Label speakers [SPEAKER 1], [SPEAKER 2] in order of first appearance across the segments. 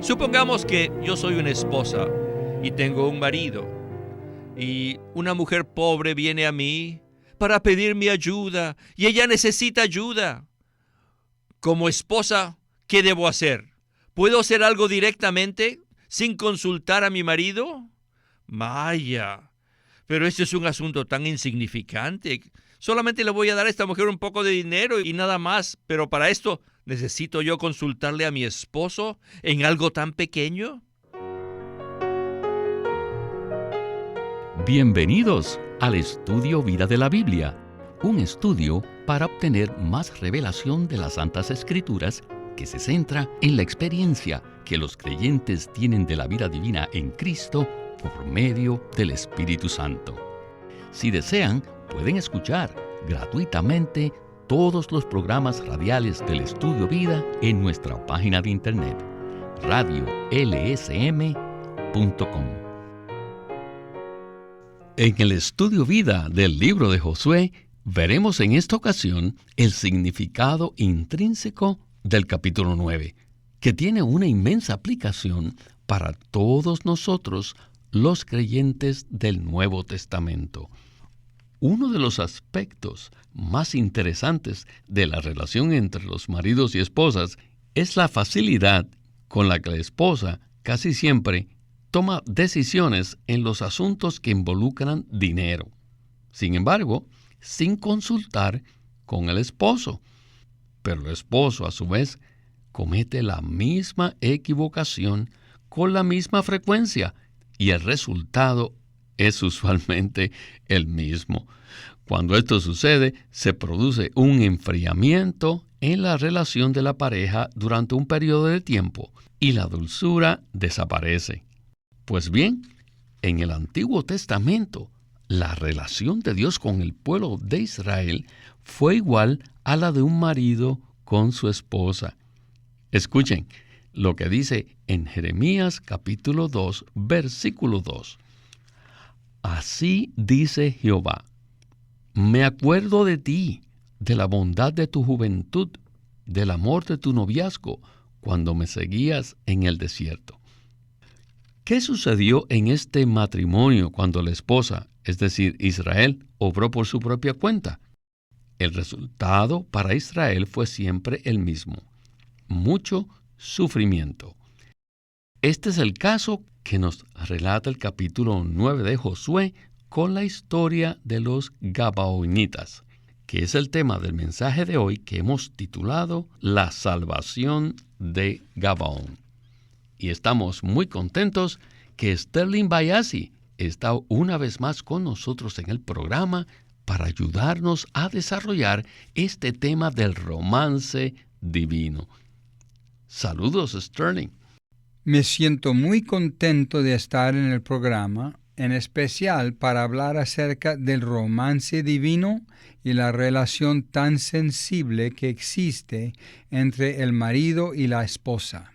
[SPEAKER 1] Supongamos que yo soy una esposa y tengo un marido, y una mujer pobre viene a mí para pedir mi ayuda, y ella necesita ayuda. Como esposa, ¿qué debo hacer? ¿Puedo hacer algo directamente sin consultar a mi marido? Vaya, pero este es un asunto tan insignificante. Solamente le voy a dar a esta mujer un poco de dinero y nada más, pero para esto, ¿necesito yo consultarle a mi esposo en algo tan pequeño?
[SPEAKER 2] Bienvenidos al Estudio Vida de la Biblia, un estudio para obtener más revelación de las Santas Escrituras que se centra en la experiencia que los creyentes tienen de la vida divina en Cristo por medio del Espíritu Santo. Si desean, pueden escuchar gratuitamente todos los programas radiales del Estudio Vida en nuestra página de internet, radiolsm.com. En el Estudio Vida del libro de Josué, veremos en esta ocasión el significado intrínseco del capítulo 9, que tiene una inmensa aplicación para todos nosotros, los creyentes del Nuevo Testamento. Uno de los aspectos más interesantes de la relación entre los maridos y esposas es la facilidad con la que la esposa casi siempre toma decisiones en los asuntos que involucran dinero. Sin embargo, sin consultar con el esposo. Pero el esposo, a su vez, comete la misma equivocación con la misma frecuencia y el resultado es usualmente el mismo. Cuando esto sucede, se produce un enfriamiento en la relación de la pareja durante un periodo de tiempo y la dulzura desaparece. Pues bien, en el Antiguo Testamento, la relación de Dios con el pueblo de Israel fue igual a la de un marido con su esposa. Escuchen lo que dice en Jeremías capítulo 2, versículo 2. Así dice Jehová: me acuerdo de ti, de la bondad de tu juventud, del amor de tu noviazgo, cuando me seguías en el desierto. ¿Qué sucedió en este matrimonio cuando la esposa, es decir, Israel, obró por su propia cuenta? El resultado para Israel fue siempre el mismo: mucho sufrimiento. Este es el caso que nos relata el capítulo 9 de Josué con la historia de los Gabaonitas, que es el tema del mensaje de hoy que hemos titulado La salvación de Gabaón. Y estamos muy contentos que Sterling Bayasi está una vez más con nosotros en el programa para ayudarnos a desarrollar este tema del romance divino. Saludos, Sterling.
[SPEAKER 3] Me siento muy contento de estar en el programa, en especial para hablar acerca del romance divino y la relación tan sensible que existe entre el marido y la esposa.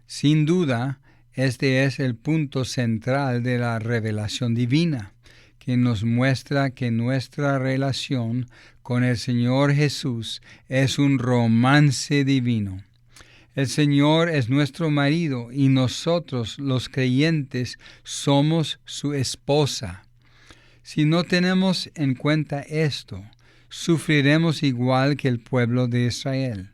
[SPEAKER 3] Sin duda, este es el punto central de la revelación divina, que nos muestra que nuestra relación con el Señor Jesús es un romance divino. El Señor es nuestro marido y nosotros, los creyentes, somos su esposa. Si no tenemos en cuenta esto, sufriremos igual que el pueblo de Israel.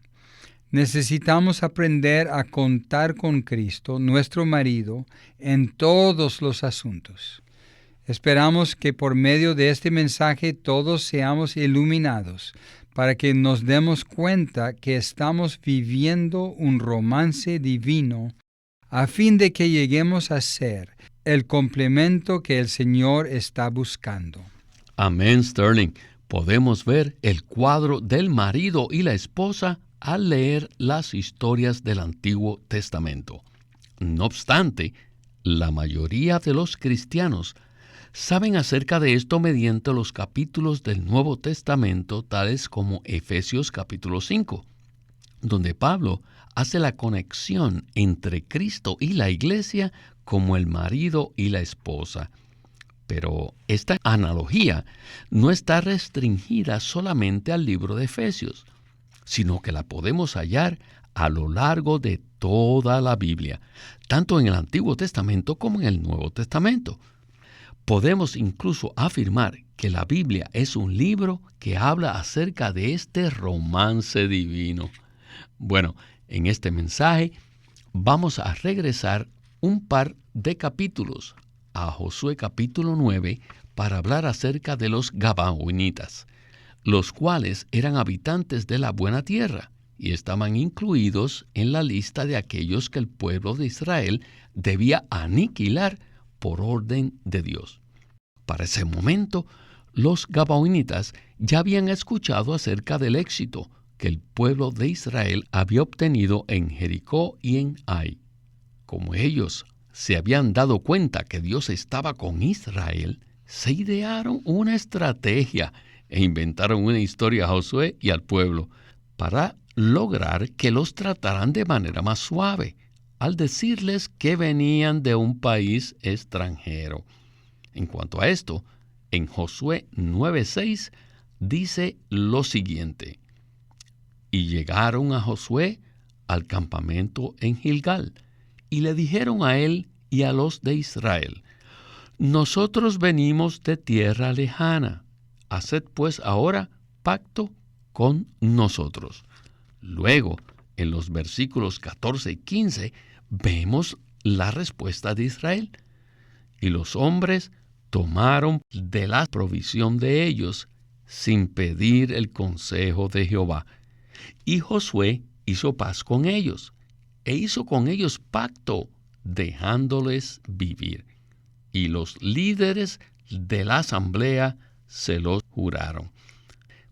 [SPEAKER 3] Necesitamos aprender a contar con Cristo, nuestro marido, en todos los asuntos. Esperamos que por medio de este mensaje todos seamos iluminados para que nos demos cuenta que estamos viviendo un romance divino a fin de que lleguemos a ser el complemento que el Señor está buscando.
[SPEAKER 2] Amén, Sterling. Podemos ver el cuadro del marido y la esposa al leer las historias del Antiguo Testamento. No obstante, la mayoría de los cristianos saben acerca de esto mediante los capítulos del Nuevo Testamento, tales como Efesios capítulo 5, donde Pablo hace la conexión entre Cristo y la iglesia como el marido y la esposa. Pero esta analogía no está restringida solamente al libro de Efesios, sino que la podemos hallar a lo largo de toda la Biblia, tanto en el Antiguo Testamento como en el Nuevo Testamento. Podemos incluso afirmar que la Biblia es un libro que habla acerca de este romance divino. Bueno, en este mensaje vamos a regresar un par de capítulos a Josué capítulo 9 para hablar acerca de los gabaonitas, los cuales eran habitantes de la buena tierra y estaban incluidos en la lista de aquellos que el pueblo de Israel debía aniquilar por orden de Dios. Para ese momento, los gabaonitas ya habían escuchado acerca del éxito que el pueblo de Israel había obtenido en Jericó y en Ai. Como ellos se habían dado cuenta que Dios estaba con Israel, se idearon una estrategia e inventaron una historia a Josué y al pueblo para lograr que los trataran de manera más suave, al decirles que venían de un país extranjero. En cuanto a esto, en Josué 9:6 dice lo siguiente: y llegaron a Josué al campamento en Gilgal, y le dijeron a él y a los de Israel: nosotros venimos de tierra lejana, haced pues ahora pacto con nosotros. Luego, en los versículos 14 y 15, vemos la respuesta de Israel. Y los hombres tomaron de la provisión de ellos, sin pedir el consejo de Jehová. Y Josué hizo paz con ellos, e hizo con ellos pacto, dejándoles vivir. Y los líderes de la asamblea se lo juraron.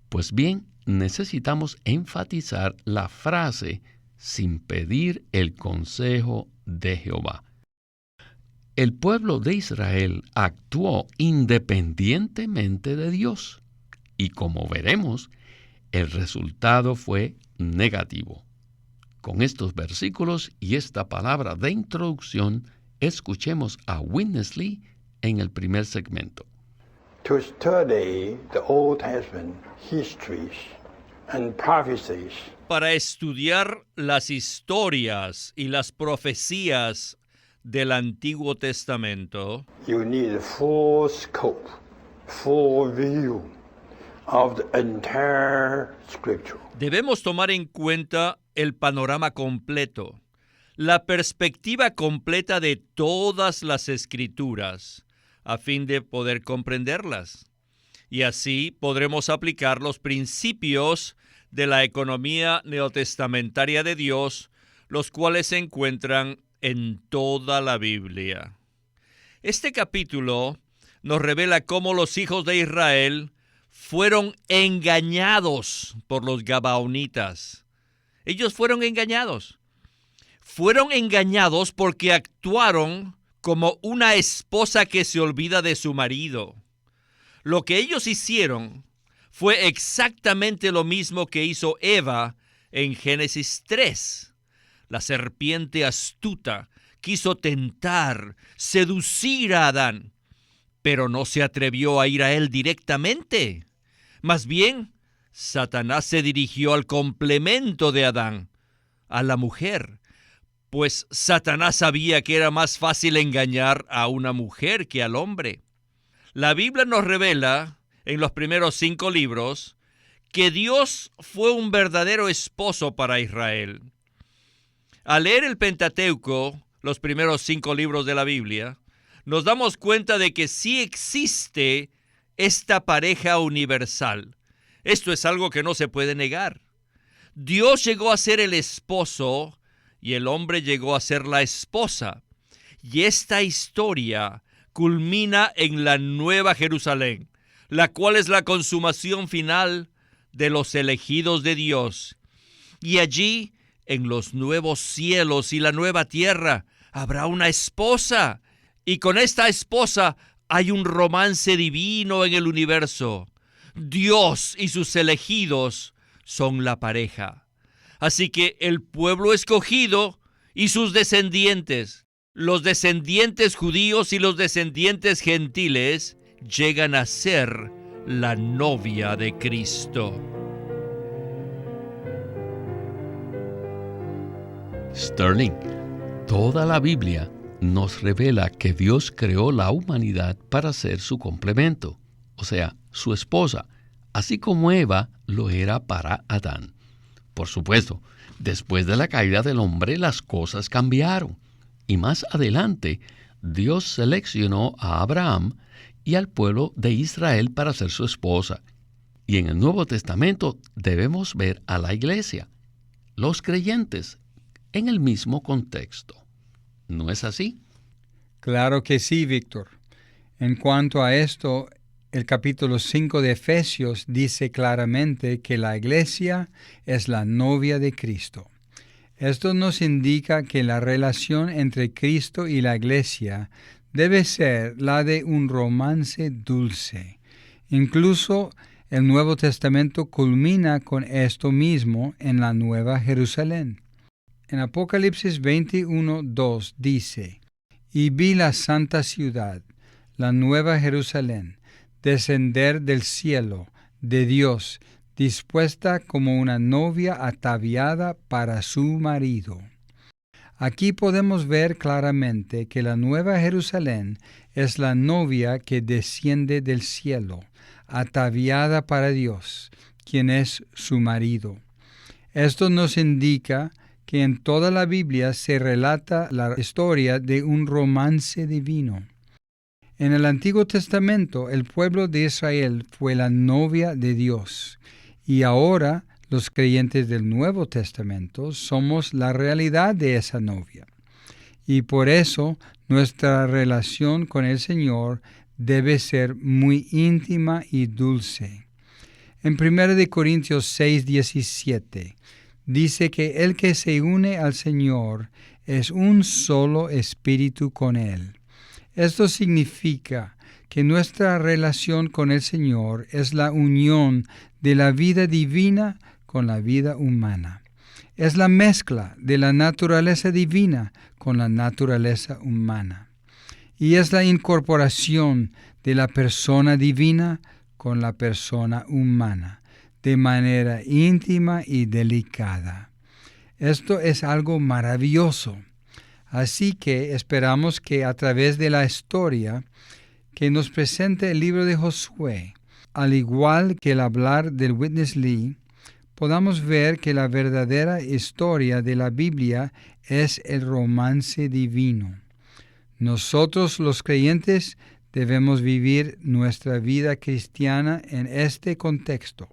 [SPEAKER 2] Pues bien, necesitamos enfatizar la frase sin pedir el consejo de Jehová. El pueblo de Israel actuó independientemente de Dios y, como veremos, el resultado fue negativo. Con estos versículos y esta palabra de introducción, escuchemos a Witness Lee en el primer segmento.
[SPEAKER 4] To study the Old Testament histories and prophecies.
[SPEAKER 1] Para estudiar las historias y las profecías del Antiguo Testamento,
[SPEAKER 4] You need a full scope, full view of the entire Scripture.
[SPEAKER 1] debemos tomar en cuenta el panorama completo, la perspectiva completa de todas las Escrituras, a fin de poder comprenderlas. Y así podremos aplicar los principios de la economía neotestamentaria de Dios, los cuales se encuentran en toda la Biblia. Este capítulo nos revela cómo los hijos de Israel fueron engañados por los gabaonitas. Ellos fueron engañados. Fueron engañados porque actuaron como una esposa que se olvida de su marido. Lo que ellos hicieron fue exactamente lo mismo que hizo Eva en Génesis 3. La serpiente astuta quiso tentar, seducir a Adán, pero no se atrevió a ir a él directamente. Más bien, Satanás se dirigió al complemento de Adán, a la mujer, pues Satanás sabía que era más fácil engañar a una mujer que al hombre. La Biblia nos revela, en los primeros 5 libros, que Dios fue un verdadero esposo para Israel. Al leer el Pentateuco, los primeros 5 libros de la Biblia, nos damos cuenta de que sí existe esta pareja universal. Esto es algo que no se puede negar. Dios llegó a ser el esposo y el hombre llegó a ser la esposa. Y esta historia culmina en la Nueva Jerusalén, la cual es la consumación final de los elegidos de Dios. Y allí, en los nuevos cielos y la nueva tierra, habrá una esposa. Y con esta esposa hay un romance divino en el universo. Dios y sus elegidos son la pareja. Así que el pueblo escogido y sus descendientes, los descendientes judíos y los descendientes gentiles, llegan a ser la novia de Cristo.
[SPEAKER 2] Sterling, toda la Biblia nos revela que Dios creó la humanidad para ser su complemento, o sea, su esposa, así como Eva lo era para Adán. Por supuesto, después de la caída del hombre, las cosas cambiaron. Y más adelante, Dios seleccionó a Abraham y al pueblo de Israel para ser su esposa. Y en el Nuevo Testamento debemos ver a la iglesia, los creyentes, en el mismo contexto. ¿No es así?
[SPEAKER 3] Claro que sí, Víctor. En cuanto a esto, el capítulo 5 de Efesios dice claramente que la iglesia es la novia de Cristo. Esto nos indica que la relación entre Cristo y la iglesia debe ser la de un romance dulce. Incluso el Nuevo Testamento culmina con esto mismo en la Nueva Jerusalén. En Apocalipsis 21:2 dice: «Y vi la santa ciudad, la Nueva Jerusalén, descender del cielo de Dios, dispuesta como una novia ataviada para su marido». Aquí podemos ver claramente que la Nueva Jerusalén es la novia que desciende del cielo, ataviada para Dios, quien es su marido. Esto nos indica que en toda la Biblia se relata la historia de un romance divino. En el Antiguo Testamento, el pueblo de Israel fue la novia de Dios, y ahora los creyentes del Nuevo Testamento somos la realidad de esa novia. Y por eso nuestra relación con el Señor debe ser muy íntima y dulce. En 1 Corintios 6:17 dice que el que se une al Señor es un solo espíritu con Él. Esto significa que nuestra relación con el Señor es la unión de la vida divina con la vida humana. Es la mezcla de la naturaleza divina con la naturaleza humana. Y es la incorporación de la persona divina con la persona humana, de manera íntima y delicada. Esto es algo maravilloso. Así que esperamos que a través de la historia que nos presenta el libro de Josué, al igual que el hablar del Witness Lee, podamos ver que la verdadera historia de la Biblia es el romance divino. Nosotros los creyentes debemos vivir nuestra vida cristiana en este contexto,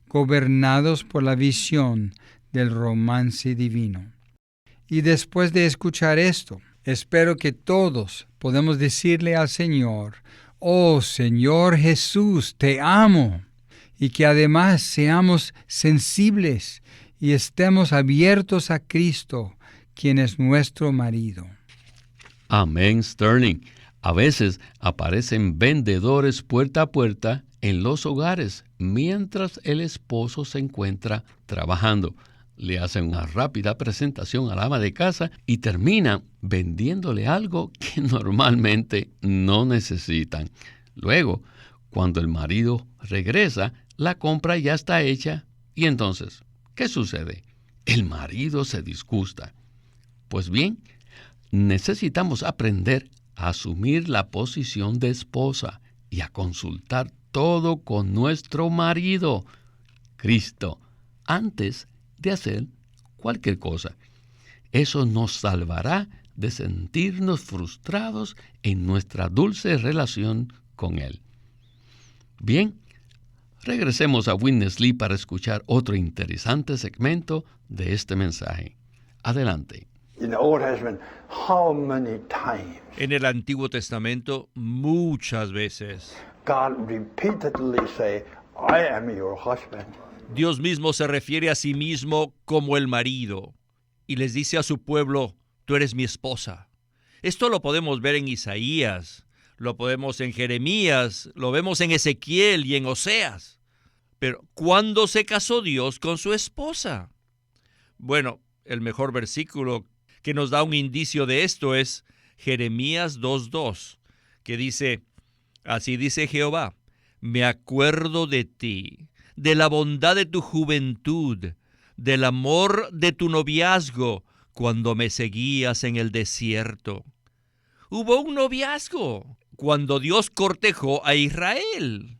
[SPEAKER 3] gobernados por la visión del romance divino. Y después de escuchar esto, espero que todos podamos decirle al Señor: «Oh Señor Jesús, te amo», y que además seamos sensibles y estemos abiertos a Cristo, quien es nuestro marido.
[SPEAKER 2] Amén, Sterling. A veces aparecen vendedores puerta a puerta en los hogares mientras el esposo se encuentra trabajando. Le hacen una rápida presentación al ama de casa y terminan vendiéndole algo que normalmente no necesitan. Luego, cuando el marido regresa, la compra ya está hecha y entonces, ¿qué sucede? El marido se disgusta. Pues bien, necesitamos aprender a asumir la posición de esposa y a consultar todo con nuestro marido, Cristo, antes de hacer cualquier cosa. Eso nos salvará de sentirnos frustrados en nuestra dulce relación con Él. Bien, regresemos a Witness Lee para escuchar otro interesante segmento de este mensaje. Adelante.
[SPEAKER 4] In the Old Testament, how many times
[SPEAKER 1] En el Antiguo Testamento, muchas veces,
[SPEAKER 4] God repeatedly say, I am your husband.
[SPEAKER 1] Dios mismo se refiere a sí mismo como el marido y les dice a su pueblo: tú eres mi esposa. Esto lo podemos ver en Isaías, lo podemos en Jeremías, lo vemos en Ezequiel y en Oseas. Pero, ¿cuándo se casó Dios con su esposa? Bueno, el mejor versículo que nos da un indicio de esto es Jeremías 2:2, que dice: así dice Jehová, me acuerdo de ti, de la bondad de tu juventud, del amor de tu noviazgo, cuando me seguías en el desierto. Hubo un noviazgo cuando Dios cortejó a Israel.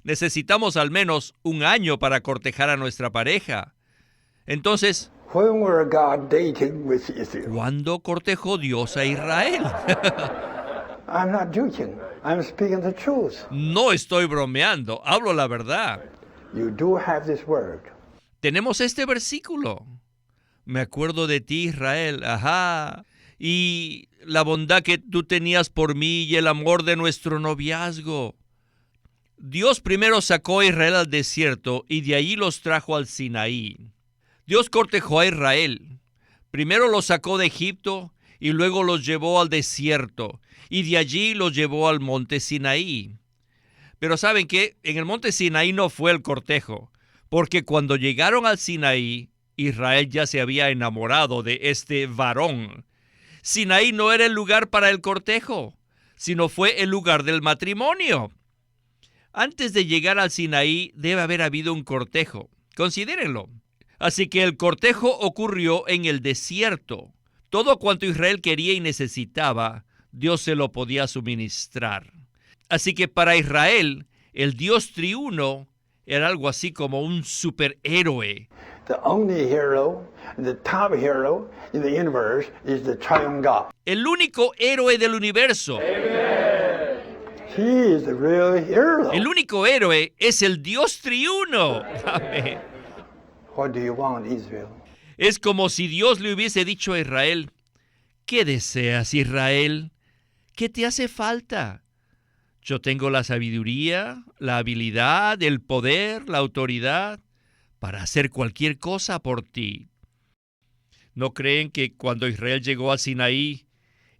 [SPEAKER 1] Necesitamos al menos un año para cortejar a nuestra pareja. Entonces,
[SPEAKER 4] When were God dating with Israel?
[SPEAKER 1] ¿cuándo cortejó Dios a Israel?
[SPEAKER 4] I'm not joking. I'm speaking the truth.
[SPEAKER 1] No estoy bromeando, hablo la verdad.
[SPEAKER 4] You do have this word.
[SPEAKER 1] Tenemos este versículo. Me acuerdo de ti, Israel, ajá. Y la bondad que tú tenías por mí y el amor de nuestro noviazgo. Dios primero sacó a Israel al desierto y de allí los trajo al Sinaí. Dios cortejó a Israel. Primero los sacó de Egipto y luego los llevó al desierto y de allí los llevó al monte Sinaí. Pero ¿saben qué? En el monte Sinaí no fue el cortejo, porque cuando llegaron al Sinaí, Israel ya se había enamorado de este varón. Sinaí no era el lugar para el cortejo, sino fue el lugar del matrimonio. Antes de llegar al Sinaí debe haber habido un cortejo. Considérenlo. Así que el cortejo ocurrió en el desierto. Todo cuanto Israel quería y necesitaba, Dios se lo podía suministrar. Así que para Israel, el Dios triuno era algo así como un superhéroe.
[SPEAKER 4] The only hero, the top hero in the universe is the triune God.
[SPEAKER 1] El único héroe del universo.
[SPEAKER 4] He is the real hero.
[SPEAKER 1] El único héroe es el Dios triuno. Amén.
[SPEAKER 4] What do you want, Israel?
[SPEAKER 1] Es como si Dios le hubiese dicho a Israel, ¿qué deseas, Israel? ¿Qué te hace falta? Yo tengo la sabiduría, la habilidad, el poder, la autoridad para hacer cualquier cosa por ti. ¿No creen que cuando Israel llegó a Sinaí,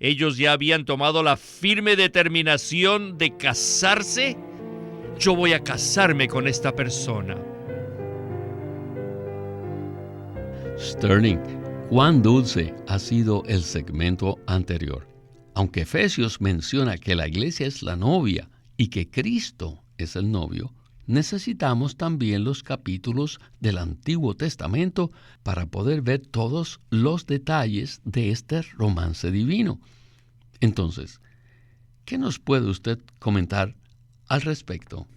[SPEAKER 1] ellos ya habían tomado la firme determinación de casarse? Yo voy a casarme con esta persona.
[SPEAKER 2] Sterling, cuán dulce ha sido el segmento anterior. Aunque Efesios menciona que la iglesia es la novia y que Cristo es el novio, necesitamos también los capítulos del Antiguo Testamento para poder ver todos los detalles de este romance divino. Entonces, ¿qué nos puede usted comentar al respecto?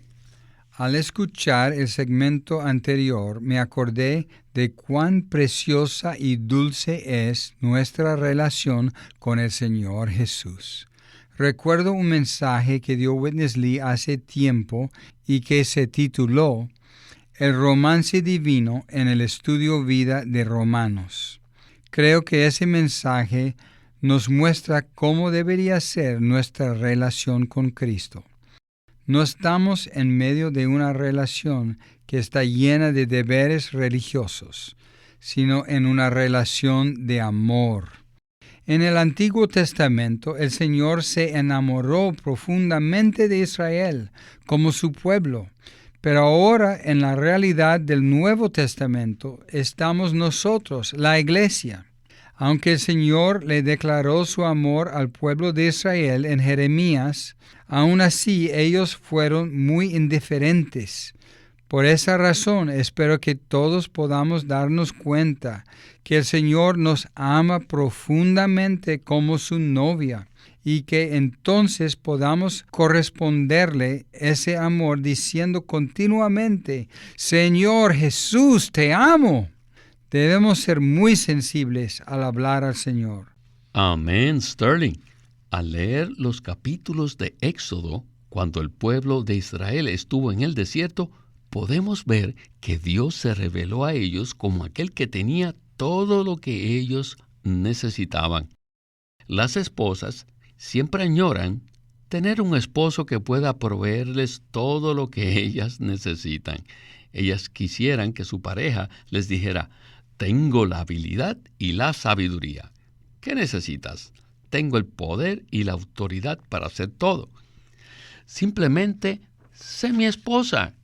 [SPEAKER 3] Al escuchar el segmento anterior, me acordé de cuán preciosa y dulce es nuestra relación con el Señor Jesús. Recuerdo un mensaje que dio Witness Lee hace tiempo y que se tituló El romance divino en el estudio vida de Romanos. Creo que ese mensaje nos muestra cómo debería ser nuestra relación con Cristo. No estamos en medio de una relación que está llena de deberes religiosos, sino en una relación de amor. En el Antiguo Testamento, el Señor se enamoró profundamente de Israel como su pueblo, pero ahora en la realidad del Nuevo Testamento estamos nosotros, la Iglesia. Aunque el Señor le declaró su amor al pueblo de Israel en Jeremías, aún así ellos fueron muy indiferentes. Por esa razón espero que todos podamos darnos cuenta que el Señor nos ama profundamente como su novia y que entonces podamos corresponderle ese amor diciendo continuamente, Señor Jesús, te amo. Debemos ser muy sensibles al hablar al Señor.
[SPEAKER 2] Amén, Sterling. Al leer los capítulos de Éxodo, cuando el pueblo de Israel estuvo en el desierto, podemos ver que Dios se reveló a ellos como aquel que tenía todo lo que ellos necesitaban. Las esposas siempre añoran tener un esposo que pueda proveerles todo lo que ellas necesitan. Ellas quisieran que su pareja les dijera, tengo la habilidad y la sabiduría. ¿Qué necesitas? Tengo el poder y la autoridad para hacer todo. Simplemente, sé mi esposa.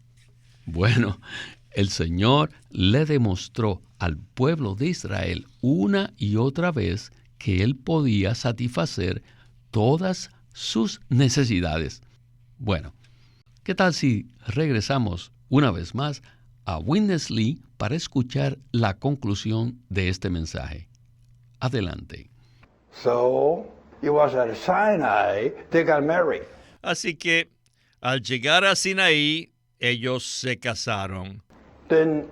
[SPEAKER 2] Bueno, el Señor le demostró al pueblo de Israel una y otra vez que Él podía satisfacer todas sus necesidades. Bueno, ¿qué tal si regresamos una vez más a Witness Lee para escuchar la conclusión de este mensaje? Adelante.
[SPEAKER 4] So it was at Sinai they got married.
[SPEAKER 1] Así que al llegar a Sinaí, ellos se casaron.
[SPEAKER 4] Then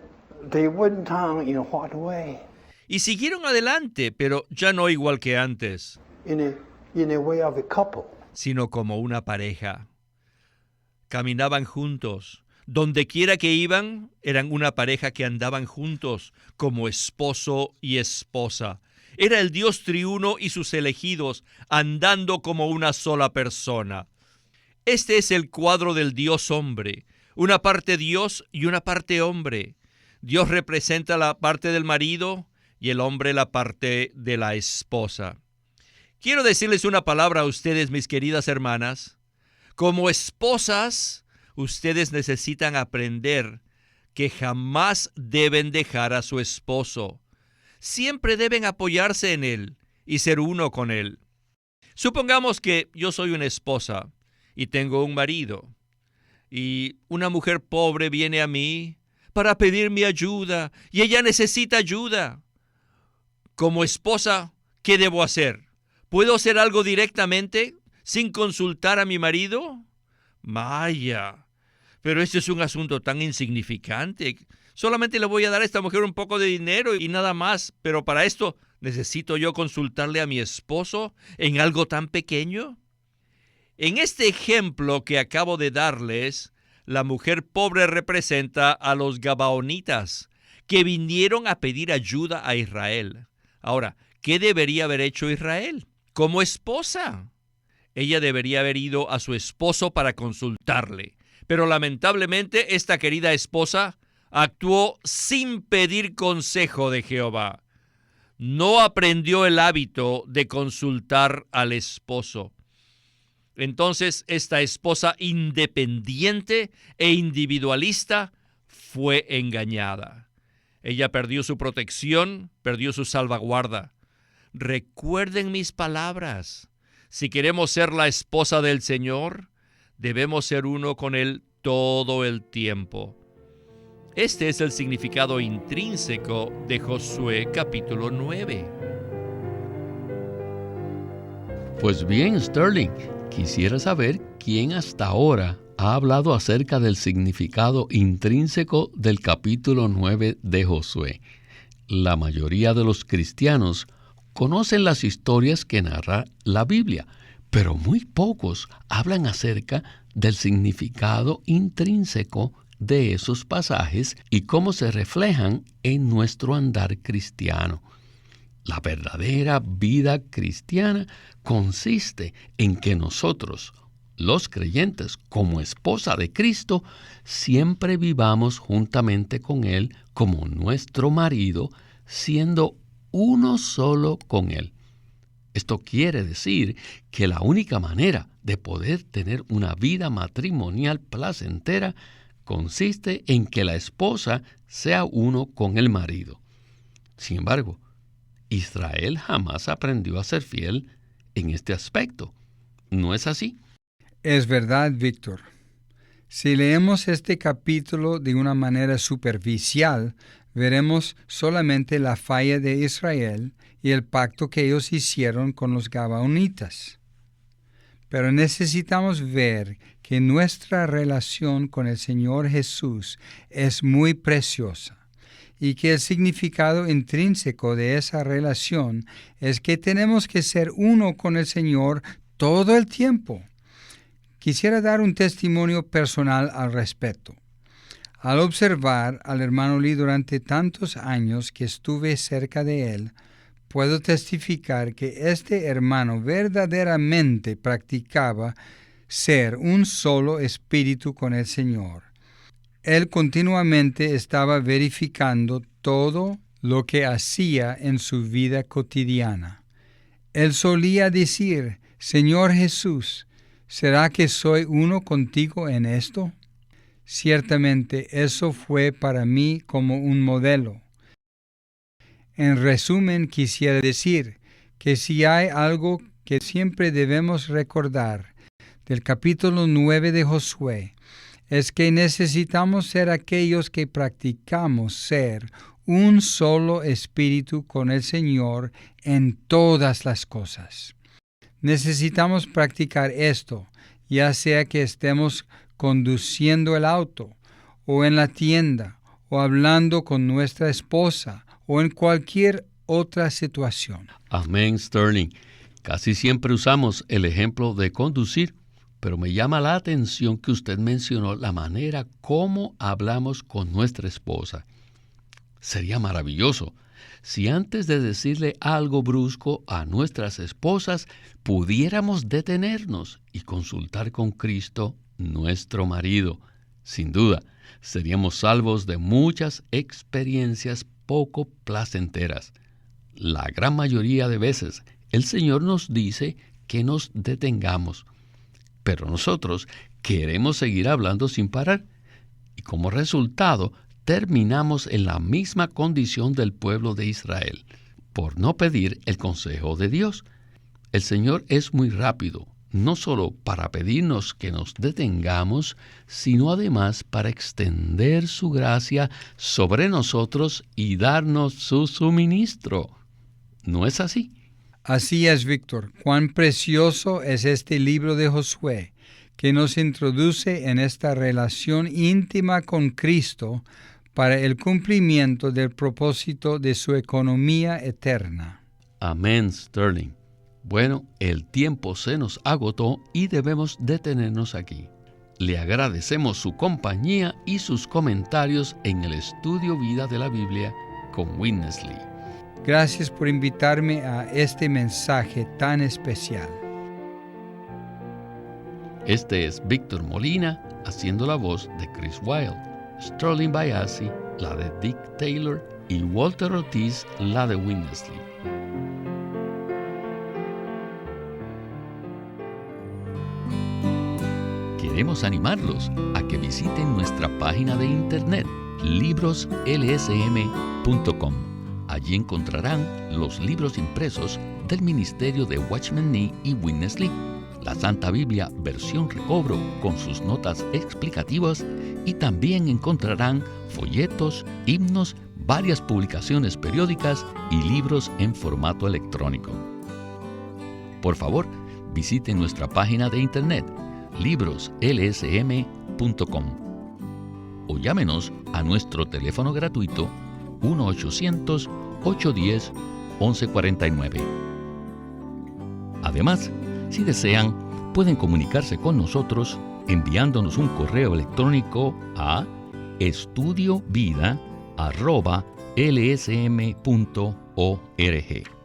[SPEAKER 4] they went on in what way?
[SPEAKER 1] Y siguieron adelante, pero ya no igual que antes,
[SPEAKER 4] In a way of a couple.
[SPEAKER 1] sino como una pareja. Caminaban juntos. Donde quiera que iban, eran una pareja que andaban juntos como esposo y esposa. Era el Dios triuno y sus elegidos andando como una sola persona. Este es el cuadro del Dios hombre, una parte Dios y una parte hombre. Dios representa la parte del marido y el hombre la parte de la esposa. Quiero decirles una palabra a ustedes, mis queridas hermanas. Como esposas, ustedes necesitan aprender que jamás deben dejar a su esposo. Siempre deben apoyarse en él y ser uno con él. Supongamos que yo soy una esposa y tengo un marido, y una mujer pobre viene a mí para pedir mi ayuda, y ella necesita ayuda. Como esposa, ¿qué debo hacer? ¿Puedo hacer algo directamente sin consultar a mi marido? Vaya, pero este es un asunto tan insignificante. Solamente le voy a dar a esta mujer un poco de dinero y nada más, pero para esto, ¿necesito yo consultarle a mi esposo en algo tan pequeño? En este ejemplo que acabo de darles, la mujer pobre representa a los gabaonitas, que vinieron a pedir ayuda a Israel. Ahora, ¿qué debería haber hecho Israel? Como esposa, ella debería haber ido a su esposo para consultarle. Pero lamentablemente esta querida esposa actuó sin pedir consejo de Jehová. No aprendió el hábito de consultar al esposo. Entonces esta esposa independiente e individualista fue engañada. Ella perdió su protección, perdió su salvaguarda. Recuerden mis palabras. Si queremos ser la esposa del Señor, debemos ser uno con Él todo el tiempo. Este es el significado intrínseco de Josué capítulo 9.
[SPEAKER 2] Pues bien, Sterling, quisiera saber quién hasta ahora ha hablado acerca del significado intrínseco del capítulo 9 de Josué. La mayoría de los cristianos conocen las historias que narra la Biblia, pero muy pocos hablan acerca del significado intrínseco de esos pasajes y cómo se reflejan en nuestro andar cristiano. La verdadera vida cristiana consiste en que nosotros, los creyentes, como esposa de Cristo, siempre vivamos juntamente con Él como nuestro marido, siendo uno solo con Él. Esto quiere decir que la única manera de poder tener una vida matrimonial placentera consiste en que la esposa sea uno con el marido. Sin embargo, Israel jamás aprendió a ser fiel en este aspecto. ¿No es así?
[SPEAKER 3] Es verdad, Víctor. Si leemos este capítulo de una manera superficial, veremos solamente la falla de Israel y el pacto que ellos hicieron con los gabaonitas. Pero necesitamos ver que nuestra relación con el Señor Jesús es muy preciosa y que el significado intrínseco de esa relación es que tenemos que ser uno con el Señor todo el tiempo. Quisiera dar un testimonio personal al respecto. Al observar al hermano Lee durante tantos años que estuve cerca de él, puedo testificar que este hermano verdaderamente practicaba ser un solo espíritu con el Señor. Él continuamente estaba verificando todo lo que hacía en su vida cotidiana. Él solía decir, Señor Jesús, ¿será que soy uno contigo en esto? Ciertamente eso fue para mí como un modelo. En resumen, quisiera decir que si hay algo que siempre debemos recordar del capítulo 9 de Josué, es que necesitamos ser aquellos que practicamos ser un solo espíritu con el Señor en todas las cosas. Necesitamos practicar esto, ya sea que estemos conduciendo el auto, o en la tienda, o hablando con nuestra esposa, o en cualquier otra situación.
[SPEAKER 2] Amén, Sterling. Casi siempre usamos el ejemplo de conducir, pero me llama la atención que usted mencionó la manera como hablamos con nuestra esposa. Sería maravilloso si antes de decirle algo brusco a nuestras esposas pudiéramos detenernos y consultar con Cristo, nuestro marido. Sin duda, seríamos salvos de muchas experiencias poco placenteras. La gran mayoría de veces, el Señor nos dice que nos detengamos, pero nosotros queremos seguir hablando sin parar, y como resultado, terminamos en la misma condición del pueblo de Israel, por no pedir el consejo de Dios. El Señor es muy rápido, no solo para pedirnos que nos detengamos, sino además para extender su gracia sobre nosotros y darnos su suministro. ¿No es así?
[SPEAKER 3] Así es, Víctor. Cuán precioso es este libro de Josué, que nos introduce en esta relación íntima con Cristo para el cumplimiento del propósito de su economía eterna.
[SPEAKER 2] Amén, Sterling. Bueno, el tiempo se nos agotó y debemos detenernos aquí. Le agradecemos su compañía y sus comentarios en el Estudio Vida de la Biblia con Witness Lee.
[SPEAKER 3] Gracias por invitarme a este mensaje tan especial.
[SPEAKER 2] Este es Víctor Molina haciendo la voz de Chris Wilde, Sterling Bayasi, la de Dick Taylor, y Walter Ortiz, la de Witness Lee. Queremos animarlos a que visiten nuestra página de internet, libroslsm.com. Allí encontrarán los libros impresos del Ministerio de Watchman Nee y Witness Lee, la Santa Biblia versión recobro con sus notas explicativas, y también encontrarán folletos, himnos, varias publicaciones periódicas y libros en formato electrónico. Por favor, visiten nuestra página de internet libroslsm.com o llámenos a nuestro teléfono gratuito 1-800-810-1149. Además, si desean, pueden comunicarse con nosotros enviándonos un correo electrónico a estudiovida@lsm.org.